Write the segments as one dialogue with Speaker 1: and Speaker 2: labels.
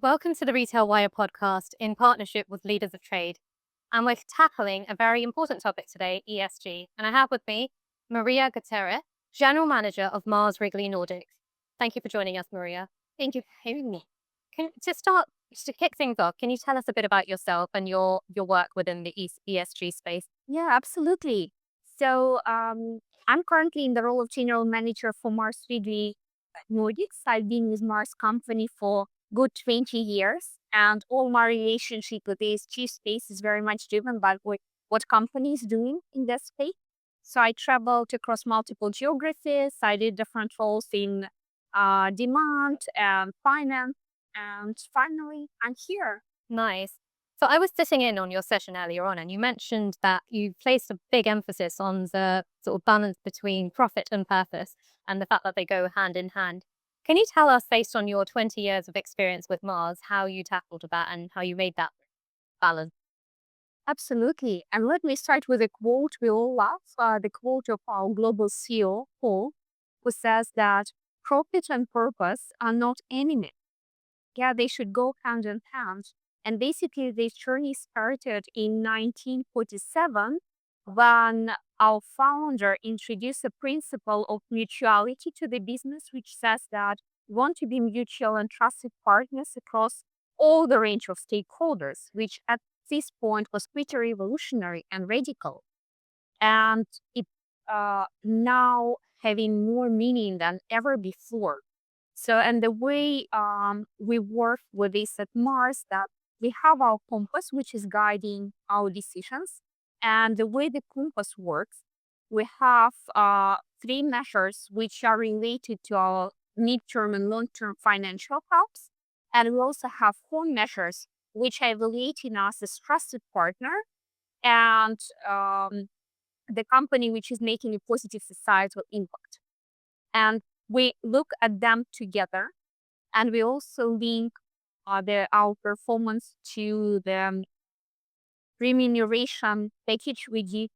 Speaker 1: Welcome to the RetailWire podcast in partnership with Leaders of Trade. And we're tackling a very important topic today, ESG. And I have with me Maria Gutierres, General Manager of Mars Wrigley Nordics. Thank you for joining us, Maria.
Speaker 2: Thank you for having me.
Speaker 1: To kick things off, can you tell us a bit about yourself and your work within the ESG space?
Speaker 2: Yeah, absolutely. So I'm currently in the role of General Manager for Mars Wrigley Nordics. I've been with Mars company for good 20 years, and all my relationship with the ESG space is very much driven by what company is doing in that space. So I traveled across multiple geographies. I did different roles in demand and finance, and finally, I'm here.
Speaker 1: Nice. So I was sitting in on your session earlier on, and you mentioned that you placed a big emphasis on the sort of balance between profit and purpose and the fact that they go hand in hand. Can you tell us, based on your 20 years of experience with Mars, how you tackled that and how you made that balance?
Speaker 2: Absolutely. And let me start with a quote we all love, the quote of our global CEO, Paul, who says that profit and purpose are not enemies. Yeah, they should go hand in hand. And basically, this journey started in 1947 when our founder introduced a principle of mutuality to the business, which says that we want to be mutual and trusted partners across all the range of stakeholders, which at this point was pretty revolutionary and radical. And it now having more meaning than ever before. So, and the way we work with this at Mars, that we have our compass, which is guiding our decisions. And the way the compass works, we have three measures which are related to our midterm and long-term financial health. And we also have four measures which are evaluating us as trusted partner and the company which is making a positive societal impact. And we look at them together, and we also link our performance to the remuneration package we give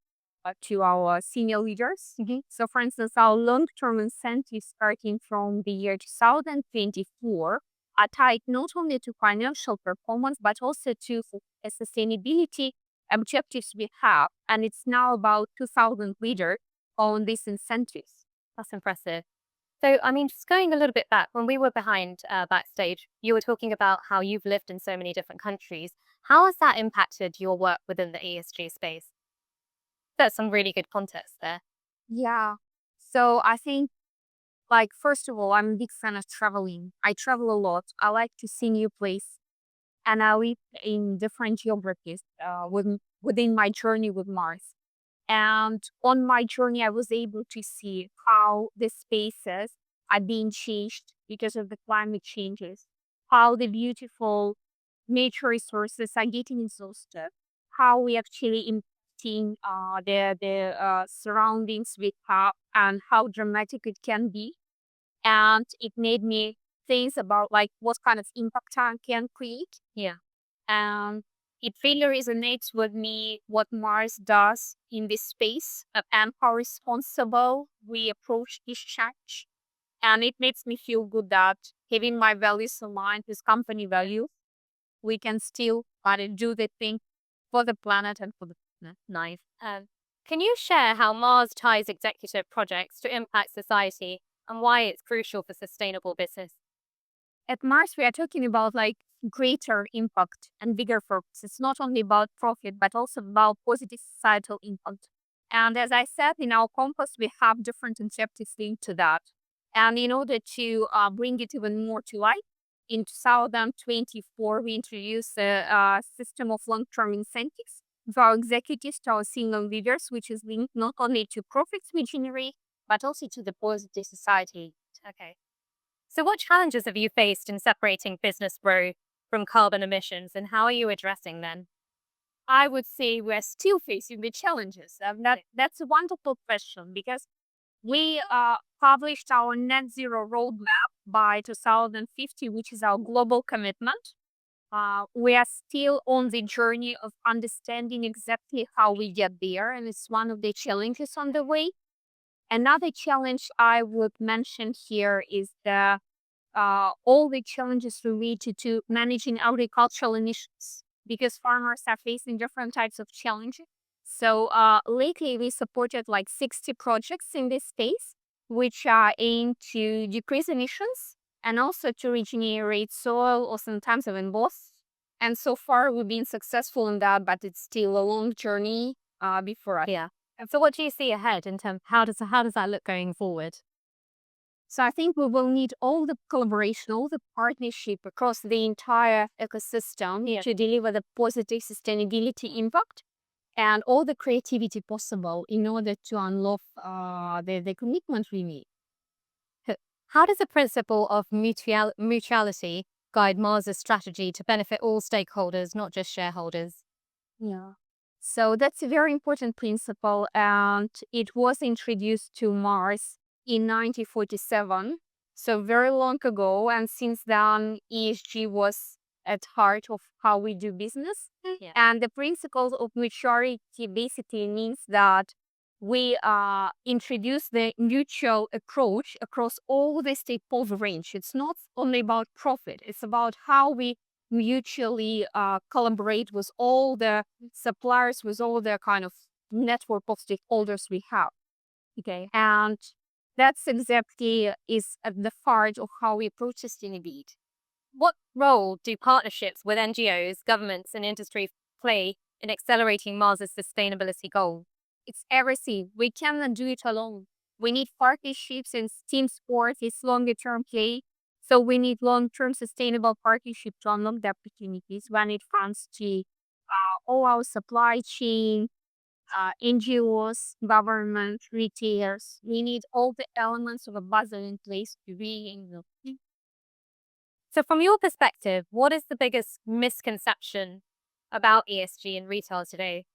Speaker 2: to our senior leaders. So, for instance, our long-term incentives starting from the year 2024 are tied not only to financial performance, but also to a sustainability objectives we have. And it's now about 2,000 leaders on these incentives.
Speaker 1: That's impressive. So, I mean, just going a little bit back, when we were behind backstage, you were talking about how you've lived in so many different countries. How has that impacted your work within the ESG space? That's some really good context there.
Speaker 2: Yeah. So I think, like, first of all, I'm a big fan of traveling. I travel a lot. I like to see new places, and I live in different geographies within my journey with Mars. And on my journey, I was able to see how the spaces are being changed because of the climate changes, how the beautiful nature resources are getting exhausted, how we actually impacting the surroundings we have, and how dramatic it can be. And it made me think about like what kind of impact I can create.
Speaker 1: Yeah.
Speaker 2: And it really resonates with me what Mars does in this space and how responsible we approach this change. And it makes me feel good that having my values aligned with company values, we can still do the thing for the planet and for the business.
Speaker 1: Nice. Can you share how Mars ties executive projects to impact society and why it's crucial for sustainable business?
Speaker 2: At Mars, we are talking about like greater impact and bigger purpose. It's not only about profit, but also about positive societal impact. And as I said, in our compass, we have different objectives linked to that. And in order to bring it even more to life, in 2024, we introduced a system of long-term incentives to our executives, to our senior leaders, which is linked not only to profits we generate, but also to the positive society.
Speaker 1: Okay. So, what challenges have you faced in separating business growth from carbon emissions, and how are you addressing them?
Speaker 2: I would say we're still facing the challenges. That's a wonderful question because we published our net zero roadmap by 2050, which is our global commitment. We are still on the journey of understanding exactly how we get there, and it's one of the challenges on the way. Another challenge I would mention here is the all the challenges related to managing agricultural emissions because farmers are facing different types of challenges. So lately we supported like 60 projects in this space, which are aimed to decrease emissions and also to regenerate soil or sometimes even both. And so far we've been successful in that, but it's still a long journey before us.
Speaker 1: Yeah. And so what do you see ahead in terms how does that look going forward?
Speaker 2: So I think we will need all the collaboration, all the partnership across the entire ecosystem to deliver the positive sustainability impact and all the creativity possible in order to unlock the commitment we need.
Speaker 1: How does the principle of mutuality guide Mars's strategy to benefit all stakeholders, not just shareholders?
Speaker 2: Yeah. So that's a very important principle, and it was introduced to Mars in 1947, so very long ago. And since then, ESG was at heart of how we do business.
Speaker 1: Yeah.
Speaker 2: And the principle of maturity basically means that we introduce the mutual approach across all the stakeholder range. It's not only about profit; it's about how we mutually collaborate with all the suppliers, with all the kind of network of stakeholders we have. Okay, and that's exactly is at the heart of how we approach sustainability.
Speaker 1: What role do partnerships with NGOs, governments, and industry play in accelerating Mars's sustainability goals?
Speaker 2: It's everything. We cannot do it alone. We need partnerships, and team sport is longer term play. So we need long term sustainable partnership to unlock the opportunities when it comes to all our supply chain, NGOs, government, retailers. We need all the elements of a puzzle in place to be in.
Speaker 1: So, from your perspective, what is the biggest misconception about ESG in retail today?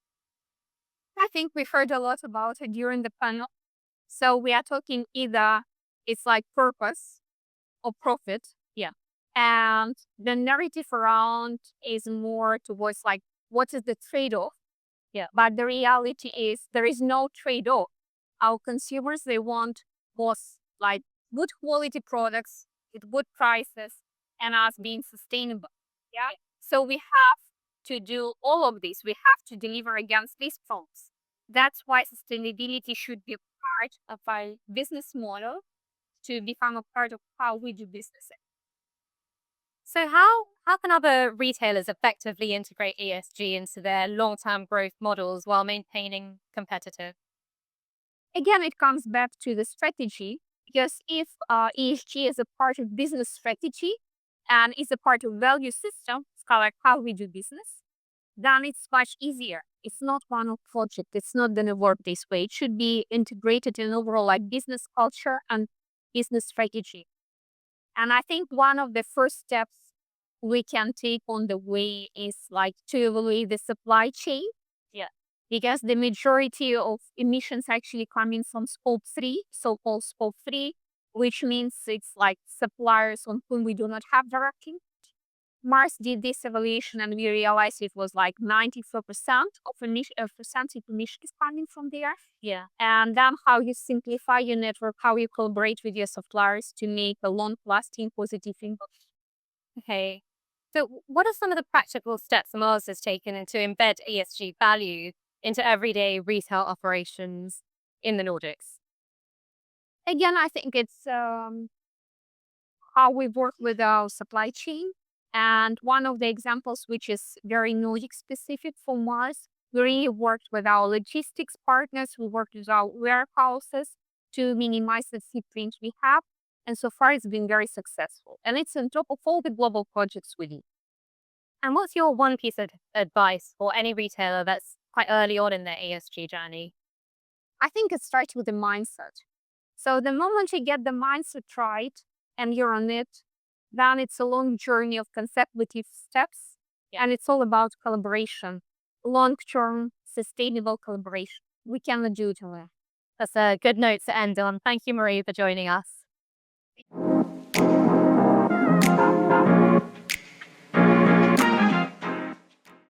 Speaker 2: I think we've heard a lot about it during the panel. So we are talking either it's like purpose or profit.
Speaker 1: Yeah.
Speaker 2: And the narrative around is more towards like, what is the trade-off?
Speaker 1: Yeah.
Speaker 2: But the reality is there is no trade-off. Our consumers, they want both like good quality products with good prices and us being sustainable. Yeah. So we have to do all of this. We have to deliver against these problems. That's why sustainability should be part of our business model to become a part of how we do business.
Speaker 1: So, how can other retailers effectively integrate ESG into their long term growth models while maintaining competitive?
Speaker 2: Again, it comes back to the strategy because if ESG is a part of business strategy and is a part of value system, it's kind of like how we do business, then it's much easier. It's not one-off project. It's not going to work this way. It should be integrated in overall like business culture and business strategy. And I think one of the first steps we can take on the way is like to evaluate the supply chain.
Speaker 1: Yeah.
Speaker 2: Because the majority of emissions actually coming from scope 3, so-called scope 3, which means it's like suppliers on whom we do not have direct impact. Mars did this evaluation and we realized it was like 94% of percentage emissions coming from there.
Speaker 1: Yeah.
Speaker 2: And then how you simplify your network, how you collaborate with your suppliers to make a long-lasting positive impact.
Speaker 1: Okay. So, what are some of the practical steps Mars has taken to embed ESG value into everyday retail operations in the Nordics?
Speaker 2: Again, I think it's how we work with our supply chain. And one of the examples, which is very Nordic specific for Mars, we really worked with our logistics partners, we worked with our warehouses to minimize the footprint we have. And so far, it's been very successful. And it's on top of all the global projects we do.
Speaker 1: And what's your one piece of advice for any retailer that's quite early on in their ESG journey?
Speaker 2: I think it starts with the mindset. So the moment you get the mindset right and you're on it, then it's a long journey of consecutive steps.
Speaker 1: Yeah.
Speaker 2: And it's all about collaboration, long-term, sustainable collaboration. We cannot do it alone.
Speaker 1: That's a good note to end on. Thank you, Marie, for joining us.